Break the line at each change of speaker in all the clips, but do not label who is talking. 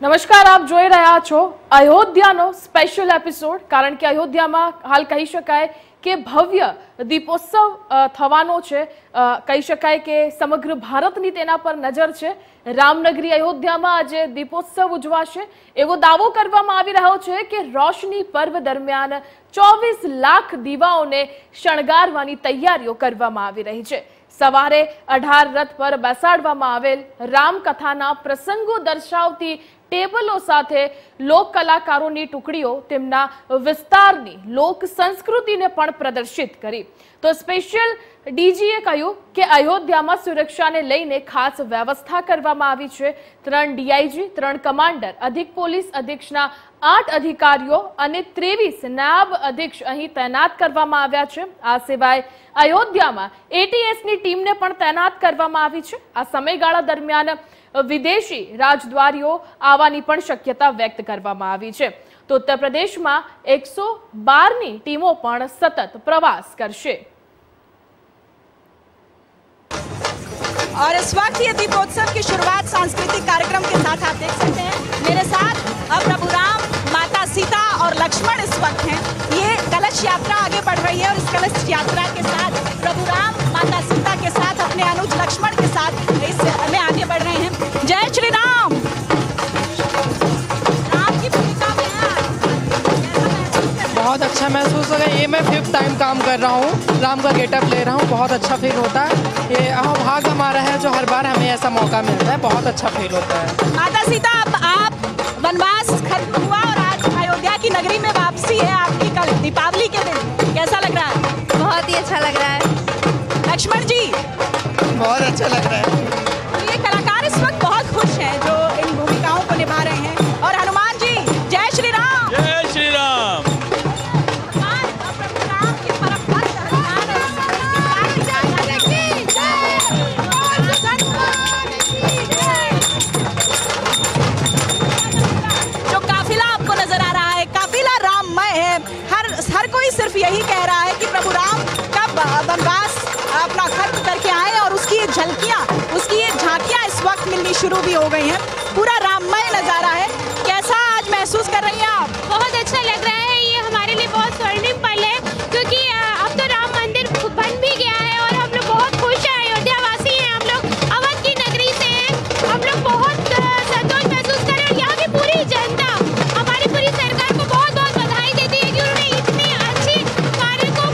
નમસ્કાર, આપ જોઈ રહ્યા છો અયોધ્યાનો સ્પેશિયલ એપિસોડ। કારણ કે અયોધ્યામાં હાલ કહી શકાય કે ભવ્ય દીપોત્સવ થવાનો છે। કહી શકાય કે સમગ્ર ભારતની તેના પર નજર છે। રામનગરી અયોધ્યામાં આજે દીપોત્સવ ઉજવાશે એવો દાવો કરવામાં આવી રહ્યો છે કે રોશની પર્વ દરમિયાન 24 લાખ દીવાઓને શણગારવાની તૈયારીઓ કરવામાં આવી રહી છે। સવારે 18 રથ પર બેસાડવામાં આવેલ રામકથાના પ્રસંગો દર્શાવતી ટેબલો સાથે લોક કલાકારોની ટુકડીઓ તેમના વિસ્તારની લોક સંસ્કૃતિને પણ પ્રદર્શિત કરી। તો સ્પેશિયલ ડીજીએ કહ્યું કે અયોધ્યામાં સુરક્ષાને લઈને ખાસ વ્યવસ્થા કરવામાં આવી છે। 3 ડીઆઈજી, 3 કમાન્ડર, અધિક પોલીસ અધિક્ષના 8 અધિકારીઓ અને 23 નાયબ અધિક્ષ અહીં તૈનાત કરવામાં આવ્યા છે। આ સિવાય અયોધ્યામાં એટીએસની ટીમને પણ તૈનાત કરવામાં આવી છે। આ સમયગાળા દરમિયાન વિદેશી રાજદ્વારીઓ આવવાની પણ શક્યતા વ્યક્ત કરવામાં આવી છે। તો ઉત્તર પ્રદેશમાં 112ની ટીમો પણ સતત પ્રવાસ કરશે।
और इस वक्त ये दीपोत्सव की शुरुआत सांस्कृतिक कार्यक्रम के साथ आप देख सकते हैं। मेरे साथ अब प्रभु राम, माता सीता और लक्ष्मण इस वक्त हैं। ये कलश यात्रा आगे बढ़ रही है और इस कलश यात्रा के साथ प्रभु राम, माता सीता के साथ अपने अनुज लक्ष्मण के साथ इस में आगे बढ़ रहे हैं। जय श्री राम। राम की भूमिका में
बहुत अच्छा महसूस हो रहा है। ये मैं 5th टाइम काम कर रहा हूँ, राम का गेटअप ले रहा हूँ। बहुत अच्छा फील होता है। ये भाग हमारा है जो हर बार हमें ऐसा मौका मिलता है। बहुत अच्छा फील होता है।
माता सीता, आप वनवास खत्म हुआ और आज अयोध्या की नगरी में वापसी है आपकी कल दीपावली के दिन, कैसा लग रहा है?
बहुत ही अच्छा लग रहा है।
लक्ष्मण जी,
बहुत अच्छा लग रहा है।
ये कलाकार इस वक्त बहुत खुश हैं जो इन भूमिकाओं को निभा रहे हैं। और हनुमान जी, जय श्री राम।
जय श्री राम।
सिर्फ यही कह रहा है कि प्रभु राम कब वनवास अपना खत्म करके आए और उसकी ये झलकियां, उसकी ये झांकियां इस वक्त मिलनी शुरू भी हो गई हैं। पूरा राममय नजारा है। कैसा आज महसूस कर रही हैं आप?
बहुत अच्छा लग रहा है। ये हमारे लिए बहुत स्वर्णिम पल है क्योंकि अब तो राम मंदिर बन भी गया है और हम लोग बहुत खुश हैं। अयोध्या वासी हैं हम लोग, अवध की नगरी से हैं। हम लोग बहुत संतोष महसूस कर रहे हैं और यहाँ की पूरी जनता हमारी पूरी सरकार को बहुत बहुत बधाई देती है कि उन्होंने इतने अच्छे कार्य को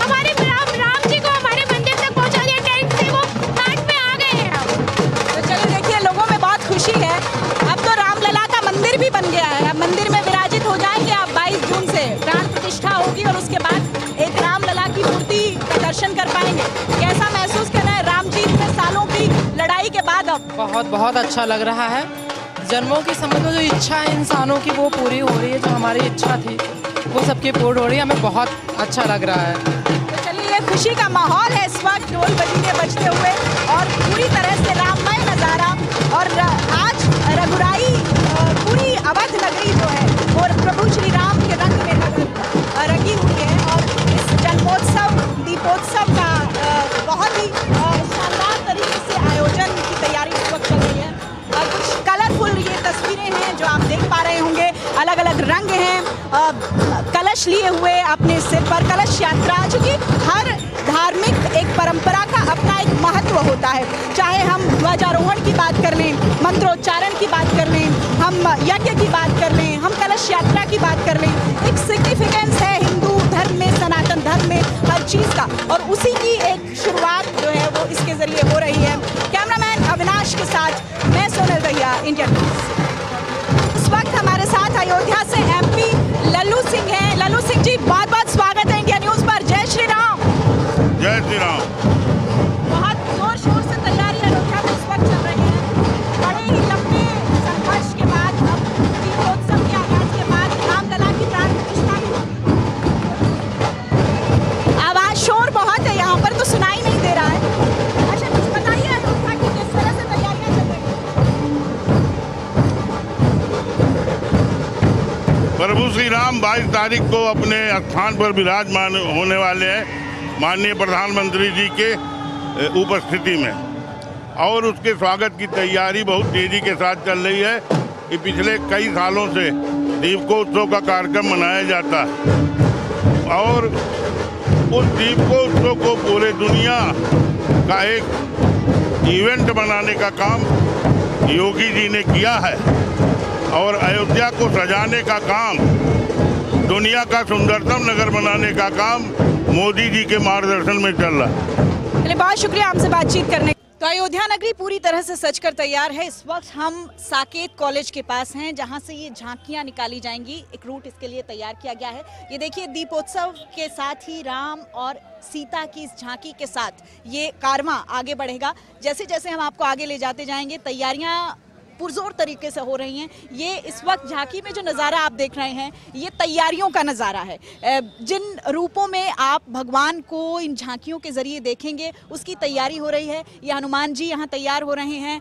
हमारे राम जी को हमारे मंदिर तक पहुँचा दिया। टेंट से वो घाट पे आ गए हैं।
तो चलो देखिए, लोगों में बहुत खुशी है। अब तो रामलला का मंदिर भी बन गया है। अब मंदिर में विराजित हो जाएंगे आप 22 जून से प्राण प्रतिष्ठा होगी और उसके बाद एक रामलला की मूर्ति का दर्शन कर पाएंगे। कैसा महसूस कर रहे हैं राम जी इतने सालों की लड़ाई के बाद? अब
बहुत बहुत अच्छा लग रहा है। जन्मों की समझ लो जो इच्छा है इंसानों की वो पूरी हो रही है। जो हमारी इच्छा थी वो सबकी पूर्ण हो रही है। हमें बहुत अच्छा लग रहा है।
तो चलिए, ये खुशी का माहौल है इस वक्त, ढोल बजीरे बजते हुए और पूरी तरह से राममय नज़ारा। और आज रघुराई पूरी अवध नगरी जो है वो प्रभु श्री राम के रंग में रंगी हुई है। और इस जन्मोत्सव दीपोत्सव का बहुत ही शानदार तरीके से आयोजन की तैयारी इस वक्त चल रही है। कुछ कलरफुल ये तस्वीरें हैं जो आप देख पा रहे होंगे। अलग अलग रंग हैं, कलश लिए हुए अपने सिर पर, कलश यात्रा। चूँकि हर धार्मिक एक परंपरा का अपना एक महत्व होता है। चाहे हम ध्वजारोहण की बात कर लें, मंत्रोच्चारण की बात कर लें, हम यज्ञ की बात कर लें, हम कलश यात्रा की बात कर लें, एक सिग्निफिकेंस है हिंदू धर्म में, सनातन धर्म में हर चीज़ का। और उसी की एक शुरुआत जो है वो इसके जरिए हो रही है। कैमरामैन अविनाश के साथ मैं सोनल दहिया, इंडियन न्यूज़। इस वक्त हमारे साथ अयोध्या से एमपी लल्लू सिंह हैं। लल्लू सिंह जी, बहुत बहुत स्वागत है इंडिया न्यूज़ पर। जय श्री राम।
जय श्री राम।
बहुत जोर शोर से तैयारी अयोध्या में इस वक्त चल रही है। बड़े ही लंबे संघर्ष के बाद अब दीपोत्सव के आगाज के बाद रामलला की प्राण प्रतिष्ठा भी होगी। आवाज शोर बहुत है यहाँ पर, तो सुनाई नहीं दे रहा है। अच्छा, कुछ बताइए अयोध्या की किस तरह से तैयारियां चल रही हैं?
प्रभु श्री राम 22 तारीख को अपने स्थान पर विराजमान होने वाले हैं माननीय प्रधानमंत्री जी के उपस्थिति में। और उसके स्वागत की तैयारी बहुत तेजी के साथ चल रही है। कि पिछले कई सालों से दीपोत्सव का कार्यक्रम मनाया जाता है और उस दीपोत्सव को पूरे दुनिया का एक इवेंट बनाने का काम योगी जी ने किया है और अयोध्या को सजाने का काम, दुनिया का सुंदरतम नगर बनाने का काम मोदी जी के मार्गदर्शन में चल रहा है।
चलिए, बहुत शुक्रिया हमसे बातचीत करने। तो अयोध्या नगरी पूरी तरह से सजकर तैयार है। इस वक्त हम साकेत कॉलेज के पास हैं, जहां से ये झांकियां निकाली जाएंगी। एक रूट इसके लिए तैयार किया गया है। ये देखिए, दीपोत्सव के साथ ही राम और सीता की इस झांकी के साथ ये कारवां आगे बढ़ेगा। जैसे जैसे हम आपको आगे ले जाते जाएंगे, तैयारियां पुरजोर तरीके से हो रही हैं। ये इस वक्त झांकी में जो नज़ारा आप देख रहे हैं, ये तैयारियों का नज़ारा है। जिन रूपों में आप भगवान को इन झांकियों के जरिए देखेंगे, उसकी तैयारी हो रही है। ये हनुमान जी यहाँ तैयार हो रहे हैं।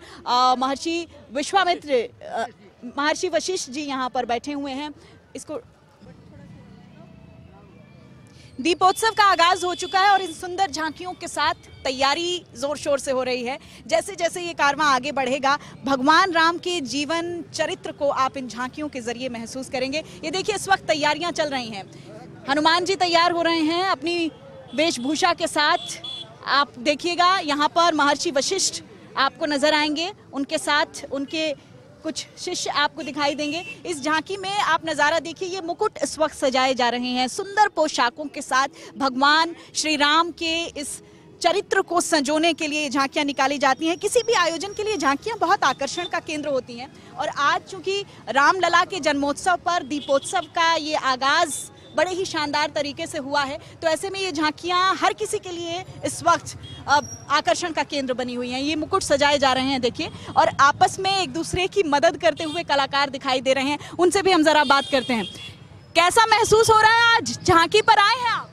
महर्षि विश्वामित्र, महर्षि वशिष्ठ जी यहाँ पर बैठे हुए हैं। इसको दीपोत्सव का आगाज हो चुका है और इन सुंदर झांकियों के साथ तैयारी जोर शोर से हो रही है। जैसे जैसे ये कारवां आगे बढ़ेगा, भगवान राम के जीवन चरित्र को आप इन झांकियों के जरिए महसूस करेंगे। ये देखिए, इस वक्त तैयारियां चल रही हैं। हनुमान जी तैयार हो रहे हैं अपनी वेशभूषा के साथ। आप देखिएगा, यहाँ पर महर्षि वशिष्ठ आपको नजर आएंगे, उनके साथ उनके कुछ शिष्य आपको दिखाई देंगे। इस झांकी में आप नज़ारा देखिए, ये मुकुट इस वक्त सजाए जा रहे हैं। सुंदर पोशाकों के साथ भगवान श्री राम के इस चरित्र को संजोने के लिए झांकियां निकाली जाती हैं। किसी भी आयोजन के लिए झांकियां बहुत आकर्षण का केंद्र होती हैं और आज चूंकि रामलला के जन्मोत्सव पर दीपोत्सव का ये आगाज बड़े ही शानदार तरीके से हुआ है, तो ऐसे में ये झांकियां हर किसी के लिए इस वक्त आकर्षण का केंद्र बनी हुई हैं। ये मुकुट सजाए जा रहे हैं देखिए, और आपस में एक दूसरे की मदद करते हुए कलाकार दिखाई दे रहे हैं। उनसे भी हम जरा बात करते हैं। कैसा महसूस हो रहा है, आज झांकी पर आए हैं आप?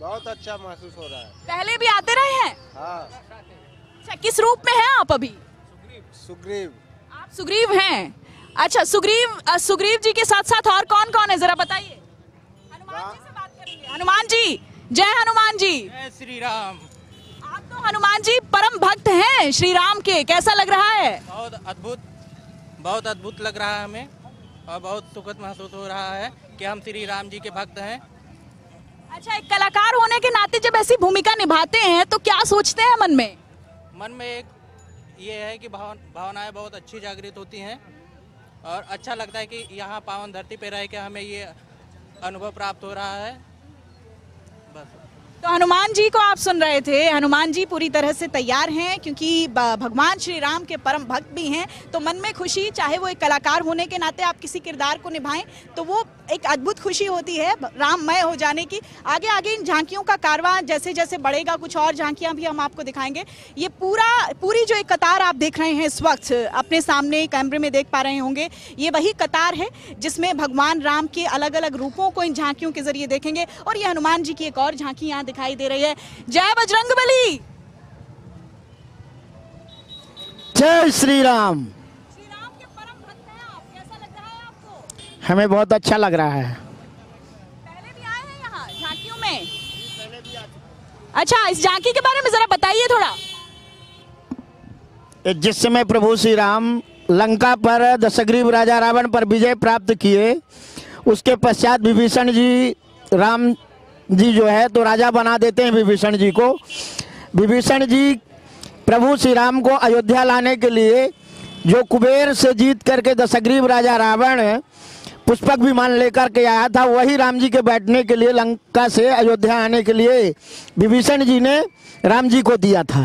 बहुत अच्छा महसूस हो रहा है।
पहले भी आते रहे हैं?
हाँ।
अच्छा, किस रूप में हैं आप अभी?
सुग्रीव।
आप सुग्रीव हैं? अच्छा, सुग्रीव जी के साथ साथ और कौन कौन है, जरा बताइए। हनुमान जी से बात करेंगे। हनुमान जी, जय हनुमान जी।
जय श्री राम।
आप तो हनुमान जी परम भक्त हैं श्री राम के, कैसा लग रहा है?
बहुत अद्भुत लग रहा है हमें और बहुत सुखद महसूस हो रहा है कि हम श्री राम जी के भक्त हैं।
अच्छा, एक कलाकार होने के नाते जब ऐसी भूमिका निभाते हैं तो क्या सोचते हैं मन में?
मन में एक ये है कि भावनाएं बहुत अच्छी जागृत होती हैं और अच्छा लगता है कि यहाँ पावन धरती पे रह के हमें ये अनुभव प्राप्त हो रहा है। बस।
तो हनुमान जी को आप सुन रहे थे। हनुमान जी पूरी तरह से तैयार हैं क्योंकि भगवान श्री राम के परम भक्त भी हैं, तो मन में खुशी, चाहे वो एक कलाकार होने के नाते आप किसी किरदार को निभाएं तो वो एक अद्भुत खुशी होती है राममय हो जाने की। आगे आगे इन झांकियों का कारवां जैसे जैसे बढ़ेगा, कुछ और झांकियां भी हम आपको दिखाएंगे। ये पूरी जो एक कतार आप देख रहे हैं इस वक्त अपने सामने कैमरे में देख पा रहे होंगे, ये वही कतार है जिसमें भगवान राम के अलग अलग रूपों को इन झांकियों के जरिए देखेंगे। और ये हनुमान जी की एक और झांकी यहाँ दिखाई दे रही है। जय बजरंगबली।
जय श्री राम।
श्री राम के परम भक्त हैं आप, कैसा लग रहा है आपको?
हमें बहुत अच्छा लग रहा है।
पहले भी आए हैं यहाँ झांकियों में? अच्छा, इस झांकी के बारे में जरा बताइए थोड़ा।
जिस समय प्रभु श्री राम लंका पर दशग्रीव राजा रावण पर विजय प्राप्त किए, उसके पश्चात विभीषण जी, राम जी जो है तो राजा बना देते हैं विभीषण जी को। विभीषण जी प्रभु श्री राम को अयोध्या लाने के लिए जो कुबेर से जीत करके दशग्रीव राजा रावण पुष्पक विमान लेकर के आया था, वही राम जी के बैठने के लिए लंका से अयोध्या आने के लिए विभीषण जी ने राम जी को दिया था।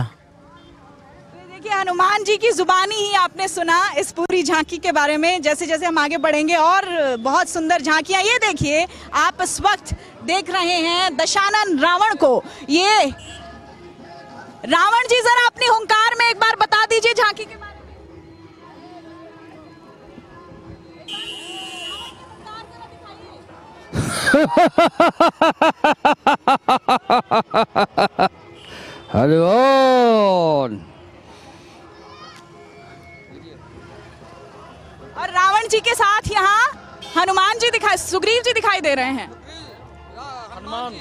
देखिए, हनुमान जी की जुबानी ही आपने सुना इस पूरी झांकी के बारे में। जैसे जैसे हम आगे बढ़ेंगे और बहुत सुंदर झांकियां, ये देखिए आप इस वक्त देख रहे हैं दशानन रावण को। ये रावण जी, जरा अपनी हुंकार में एक बार बता दीजिए झांकी के बारे में।
हरि बोल।
और रावण जी के साथ यहाँ हनुमान जी सुग्रीव जी दिखाई दे रहे हैं।
हनुमान,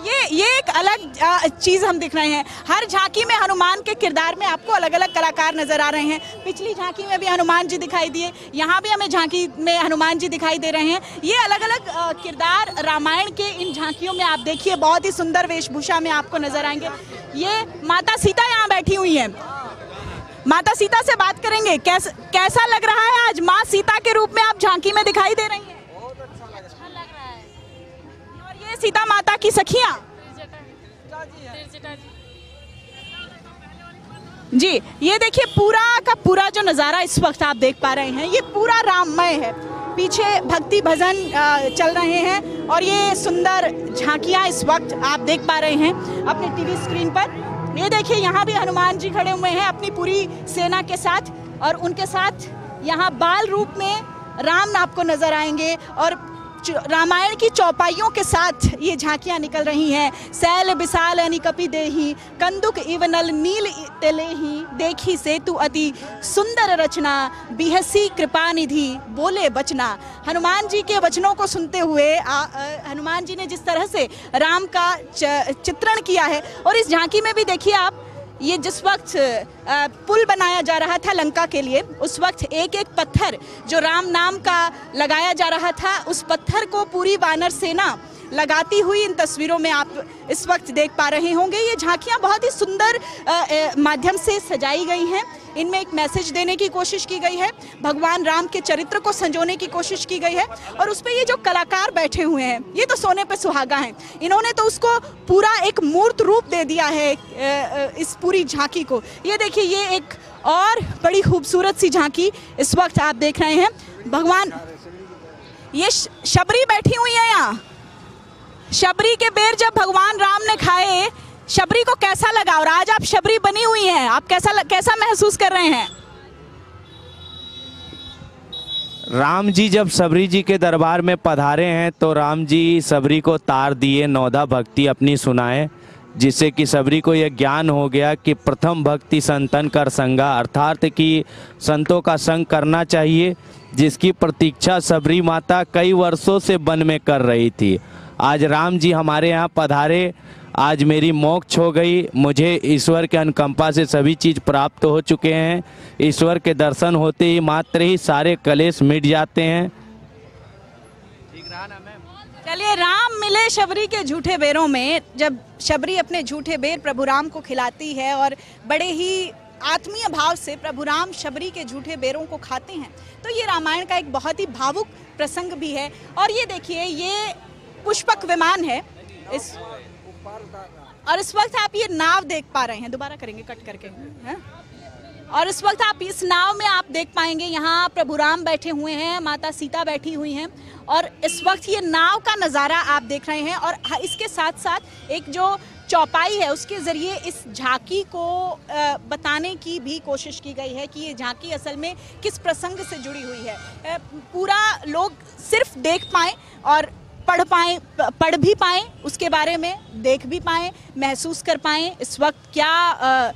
ये एक अलग चीज हम दिख रहे हैं। हर झांकी में हनुमान के किरदार में आपको अलग अलग कलाकार नजर आ रहे हैं। पिछली झांकी में भी हनुमान जी दिखाई दिए, यहाँ भी हमें झांकी में हनुमान जी दिखाई दे रहे हैं। ये अलग अलग किरदार रामायण के इन झांकियों में आप देखिए बहुत ही सुंदर वेशभूषा में आपको नजर आएंगे। ये माता सीता यहाँ बैठी हुई है। माता सीता से बात करेंगे, कैसा लग रहा है आज माँ सीता के रूप में आप झांकी में दिखाई दे रही हैं?
बहुत अच्छा लग रहा है।
और ये सीता माता की सखियां जी, ये देखिए पूरा का पूरा जो नज़ारा इस वक्त आप देख पा रहे हैं, ये पूरा राममय है। पीछे भक्ति भजन चल रहे हैं और ये सुंदर झांकियां इस वक्त आप देख पा रहे हैं अपने टीवी स्क्रीन पर। ये देखिए यहाँ भी हनुमान जी खड़े हुए हैं अपनी पूरी सेना के साथ, और उनके साथ यहाँ बाल रूप में राम आपको नजर आएंगे। और रामायण की चौपाइयों के साथ ये झांकियां निकल रही हैं। सैल विशाल अनि कपि देहि, कंदुक इव नल नील तेलेहि, देखी सेतु अति सुंदर रचना, बिहसी कृपा निधि बोले बचना। हनुमान जी के वचनों को सुनते हुए हनुमान जी ने जिस तरह से राम का चित्रण किया है। और इस झांकी में भी देखिए आप, ये जिस वक्त पुल बनाया जा रहा था लंका के लिए, उस वक्त एक एक पत्थर जो राम नाम का लगाया जा रहा था, उस पत्थर को पूरी वानर सेना लगाती हुई इन तस्वीरों में आप इस वक्त देख पा रहे होंगे। ये झांकियां बहुत ही सुंदर माध्यम से सजाई गई हैं। इनमें एक मैसेज देने की कोशिश की गई है, भगवान राम के चरित्र को संजोने की कोशिश की गई है। और उस पर ये जो कलाकार बैठे हुए हैं, ये तो सोने पे सुहागा हैं। इन्होंने तो उसको पूरा एक मूर्त रूप दे दिया है इस पूरी झांकी को। ये देखिए, ये एक और बड़ी खूबसूरत सी झांकी इस वक्त आप देख रहे हैं। भगवान, ये शबरी बैठी हुई है यहाँ। शबरी के बेर जब भगवान राम ने खाए, शबरी को कैसा लगा? और आज आप शबरी बनी हुई हैं, आप कैसा महसूस कर रहे हैं?
राम जी जब शबरी जी के दरबार में पधारे हैं तो राम जी शबरी को तार दिए, नौधा भक्ति अपनी सुनाए, जिससे कि शबरी को यह ज्ञान हो गया कि प्रथम भक्ति संतन कर संगा, अर्थात कि संतों का संग करना चाहिए, जिसकी प्रतीक्षा शबरी माता कई वर्षों से वन में कर रही थी। आज राम जी हमारे यहाँ पधारे, आज मेरी मोक्ष हो गई। मुझे ईश्वर के अनुकंपा से सभी चीज़ प्राप्त हो चुके हैं। ईश्वर के दर्शन होते ही मात्र ही सारे कलेश मिट जाते हैं।
चलिए, राम मिले शबरी के झूठे बेरों में। जब शबरी अपने झूठे बेर प्रभु राम को खिलाती है और बड़े ही आत्मीय भाव से प्रभु राम शबरी के झूठे बेरों को खाते हैं, तो ये रामायण का एक बहुत ही भावुक प्रसंग भी है। और ये देखिए, ये पुष्पक विमान है और इस वक्त आप ये नाव देख पा रहे हैं। दोबारा करेंगे कट करके, है? और इस वक्त आप इस नाव में आप देख पाएंगे, यहाँ प्रभु राम बैठे हुए हैं, माता सीता बैठी हुई हैं, और इस वक्त ये नाव का नज़ारा आप देख रहे हैं। और इसके साथ साथ एक जो चौपाई है, उसके ज़रिए इस झांकी को बताने की भी कोशिश की गई है कि ये झांकी असल में किस प्रसंग से जुड़ी हुई है। पूरा लोग सिर्फ देख पाएँ और पढ़ भी पाएँ, उसके बारे में देख भी पाएँ, महसूस कर पाएँ इस वक्त क्या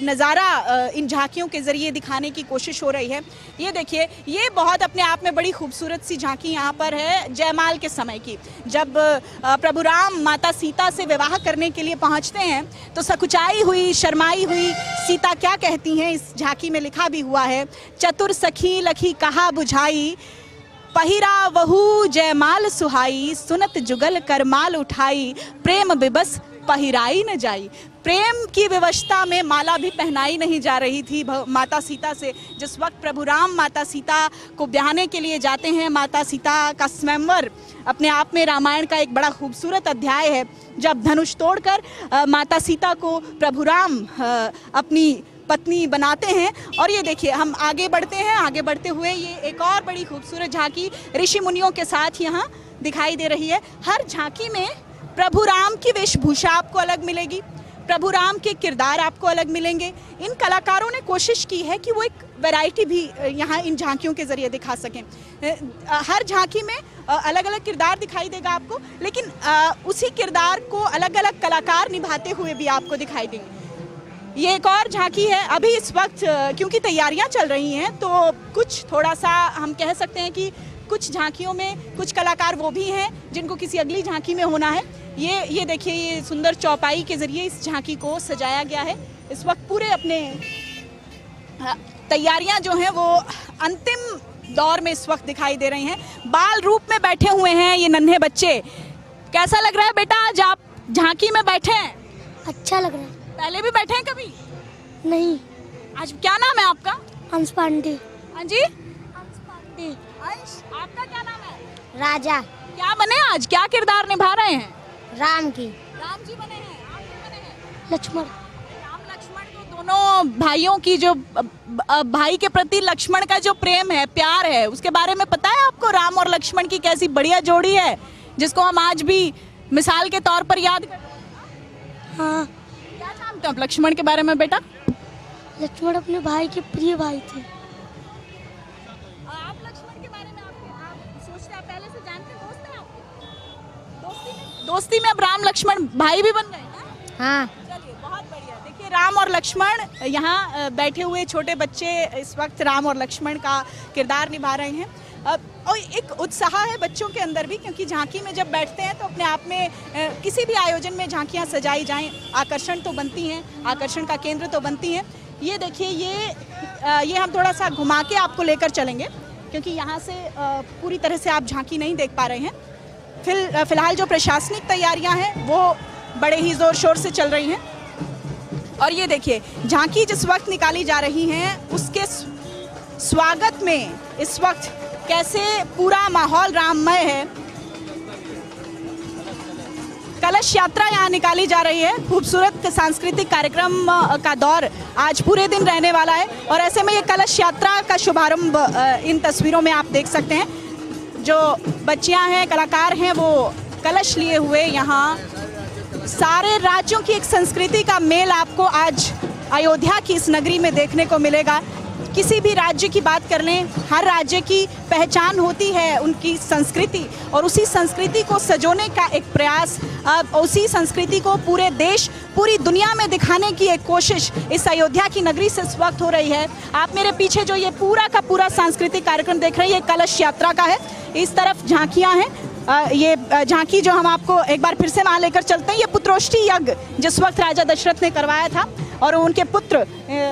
नज़ारा इन झांकियों के ज़रिए दिखाने की कोशिश हो रही है। ये देखिए, ये बहुत अपने आप में बड़ी खूबसूरत सी झांकी यहाँ पर है जयमाल के समय की। जब प्रभु राम माता सीता से विवाह करने के लिए पहुँचते हैं तो सकुचाई हुई, शर्माई हुई सीता क्या कहती हैं, इस झांकी में लिखा भी हुआ है। चतुर सखी लखी कहा बुझाई, पहिरा वहू जयमाल सुहाई, सुनत जुगल करमाल उठाई, प्रेम विबस पहिराई न जाई। प्रेम की विवशता में माला भी पहनाई नहीं जा रही थी माता सीता से। जिस वक्त प्रभु राम माता सीता को ब्याहने के लिए जाते हैं, माता सीता का स्वयंवर अपने आप में रामायण का एक बड़ा खूबसूरत अध्याय है। जब धनुष तोड़कर माता सीता को प्रभु राम अपनी पत्नी बनाते हैं। और ये देखिए, हम आगे बढ़ते हैं, आगे बढ़ते हुए ये एक और बड़ी खूबसूरत झांकी ऋषि मुनियों के साथ यहाँ दिखाई दे रही है। हर झांकी में प्रभु राम की वेशभूषा आपको अलग मिलेगी, प्रभु राम के किरदार आपको अलग मिलेंगे। इन कलाकारों ने कोशिश की है कि वो एक वैरायटी भी यहाँ इन झांकियों के ज़रिए दिखा सकें। हर झांकी में अलग अलग किरदार दिखाई देगा आपको, लेकिन उसी किरदार को अलग अलग कलाकार निभाते हुए भी आपको दिखाई देंगे। ये एक और झांकी है। अभी इस वक्त क्योंकि तैयारियां चल रही हैं तो कुछ थोड़ा सा हम कह सकते हैं कि कुछ झांकियों में कुछ कलाकार वो भी हैं जिनको किसी अगली झांकी में होना है। ये देखिए, ये सुंदर चौपाई के जरिए इस झांकी को सजाया गया है। इस वक्त पूरे अपने तैयारियां जो हैं वो अंतिम दौर में इस वक्त दिखाई दे रही हैं। बाल रूप में बैठे हुए हैं ये नन्हे बच्चे। कैसा लग रहा है बेटा आज आप झांकी में बैठे हैं?
अच्छा लग रहा है।
पहले भी बैठे हैं कभी?
नहीं।
आज क्या नाम है आपका?
अंश पांडे।
हाँ जी,
अंश पांडे।
अंश, आपका क्या नाम है?
राजा।
क्या बने आज, क्या किरदार निभा रहे हैं?
राम की।
राम जी बने हैं। आप क्या बने हैं?
लक्ष्मण।
राम लक्ष्मण, तो दोनों भाइयों की जो भाई के प्रति लक्ष्मण का जो प्रेम है, प्यार है, उसके बारे में पता है आपको? राम और लक्ष्मण की कैसी बढ़िया जोड़ी है जिसको हम आज भी मिसाल के तौर पर याद करते हैं।
हाँ।
क्या जानते हो आप लक्ष्मण के बारे में बेटा?
लक्ष्मण अपने भाई के प्रिय भाई थे।
आप लक्ष्मण के बारे में आप सोचते हैं, पहले से जानते, दोस्त हैं आपके? दोस्ती में अब राम लक्ष्मण भाई भी बन गए।
हाँ।
चलिए, बहुत बढ़िया। देखिए, राम और लक्ष्मण यहाँ बैठे हुए छोटे बच्चे इस वक्त राम और लक्ष्मण का किरदार निभा रहे हैं। और एक उत्साह है बच्चों के अंदर भी, क्योंकि झांकी में जब बैठते हैं तो अपने आप में किसी भी आयोजन में झांकियाँ सजाई जाएं, आकर्षण तो बनती हैं, आकर्षण का केंद्र तो बनती हैं। ये देखिए, ये हम थोड़ा सा घुमा के आपको लेकर चलेंगे, क्योंकि यहाँ से पूरी तरह से आप झांकी नहीं देख पा रहे हैं। फिलहाल जो प्रशासनिक तैयारियां हैं वो बड़े ही ज़ोर शोर से चल रही हैं। और ये देखिए, झांकी जिस वक्त निकाली जा रही हैं उसके स्वागत में इस वक्त कैसे पूरा माहौल राममय है। कलश यात्रा यहाँ निकाली जा रही है। खूबसूरत सांस्कृतिक कार्यक्रम का दौर आज पूरे दिन रहने वाला है, और ऐसे में ये कलश यात्रा का शुभारंभ इन तस्वीरों में आप देख सकते हैं। जो बच्चियां हैं, कलाकार हैं, वो कलश लिए हुए यहाँ सारे राज्यों की एक संस्कृति का मेल आपको आज अयोध्या की इस नगरी में देखने को मिलेगा। किसी भी राज्य की बात कर लें, हर राज्य की पहचान होती है उनकी संस्कृति, और उसी संस्कृति को सजोने का एक प्रयास, उसी संस्कृति को पूरे देश, पूरी दुनिया में दिखाने की एक कोशिश इस अयोध्या की नगरी से इस वक्त हो रही है। आप मेरे पीछे जो ये पूरा का पूरा सांस्कृतिक कार्यक्रम देख रहे हैं, ये कलश यात्रा का है। इस तरफ झांकियाँ हैं। ये झांकी जो हम आपको एक बार फिर से वहाँ लेकर चलते हैं, ये पुत्रोष्ठी यज्ञ जिस वक्त राजा दशरथ ने करवाया था, और उनके पुत्र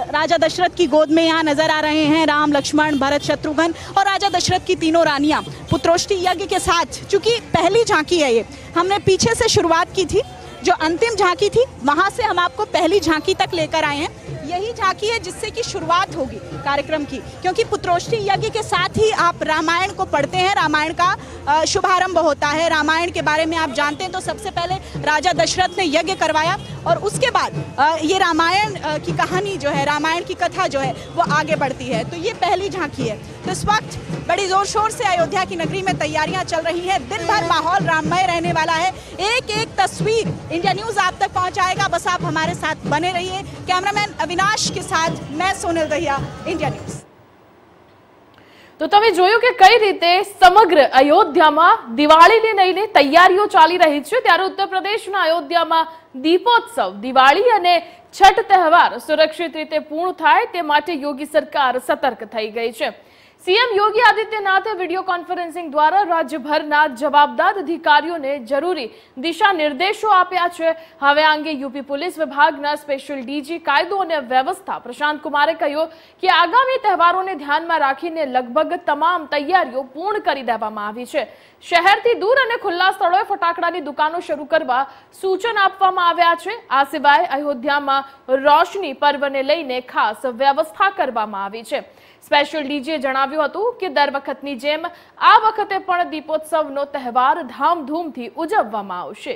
राजा दशरथ की गोद में यहाँ नजर आ रहे हैं राम, लक्ष्मण, भरत, शत्रुघ्न और राजा दशरथ की तीनों रानियाँ पुत्रोष्ठी यज्ञ के साथ। चूंकि पहली झांकी है ये, हमने पीछे से शुरुआत की थी, जो अंतिम झांकी थी वहाँ से हम आपको पहली झांकी तक लेकर आए हैं। यही झांकी है जिससे कि शुरुआत होगी कार्यक्रम की, क्योंकि पुत्रोष्ठी यज्ञ के साथ ही आप रामायण को पढ़ते हैं, रामायण का शुभारंभ होता है। रामायण के बारे में आप जानते हैं तो सबसे पहले राजा दशरथ ने यज्ञ करवाया, और उसके बाद ये रामायण की कहानी जो है, रामायण की कथा जो है वो आगे बढ़ती है। तो ये पहली झांकी है। तो इस वक्त बड़ी जोर शोर से अयोध्या की नगरी में तैयारियां चल रही हैं। दिन भर माहौल राममय रहने वाला है। एक एक तस्वीर इंडिया न्यूज आप तक पहुंचाएगा, बस आप हमारे साथ बने रहिए। कैमरामैन अविनाश के साथ मैं सोनल दहिया, इंडिया न्यूज।
तो તમે જોયું કે કઈ રીતે સમગ્ર અયોધ્યામાં દિવાળીને લઈને તૈયારીઓ ચાલી રહી છે, ત્યારે ઉત્તર પ્રદેશના અયોધ્યામાં દીપોત્સવ, દિવાળી અને છઠ તહેવાર સુરક્ષિત રીતે પૂર્ણ થાય તે માટે યોગી સરકાર સતર્ક થઈ ગઈ છે। सीएम योगी आदित्यनाथे वीडियो कॉन्फ्रेंसिंग द्वारा राज्यभરના જવાબદાર અધિકારીઓને જરૂરી દિશા નિર્દેશો આપ્યા છે। હવે અંગે यूपी पुलिस विभागના સ્પેશિયલ ડીજી કાયદો અને વ્યવસ્થા પ્રશાંત કુમારે કહ્યું કે આગામી તહેવારોને ધ્યાનમાં રાખીને લગભગ તમામ તૈયારીઓ પૂર્ણ કરી દેવામાં આવી છે। શહેરથી દૂર અને ખુલ્લા સ્થળોએ ફટાકડાની દુકાનો શરૂ કરવા સૂચન આપવામાં આવ્યા છે। આ સિવાય અયોધ્યામાં રોશની પર્વને લઈને ખાસ વ્યવસ્થા કરવામાં આવી છે। સ્પેશિયલ ડીજીએ જણાવ્યું હતું કે દર વખતની જેમ આ વખતે પણ દીપોત્સવનો તહેવાર ધામધૂમથી ઉજવવામાં આવશે।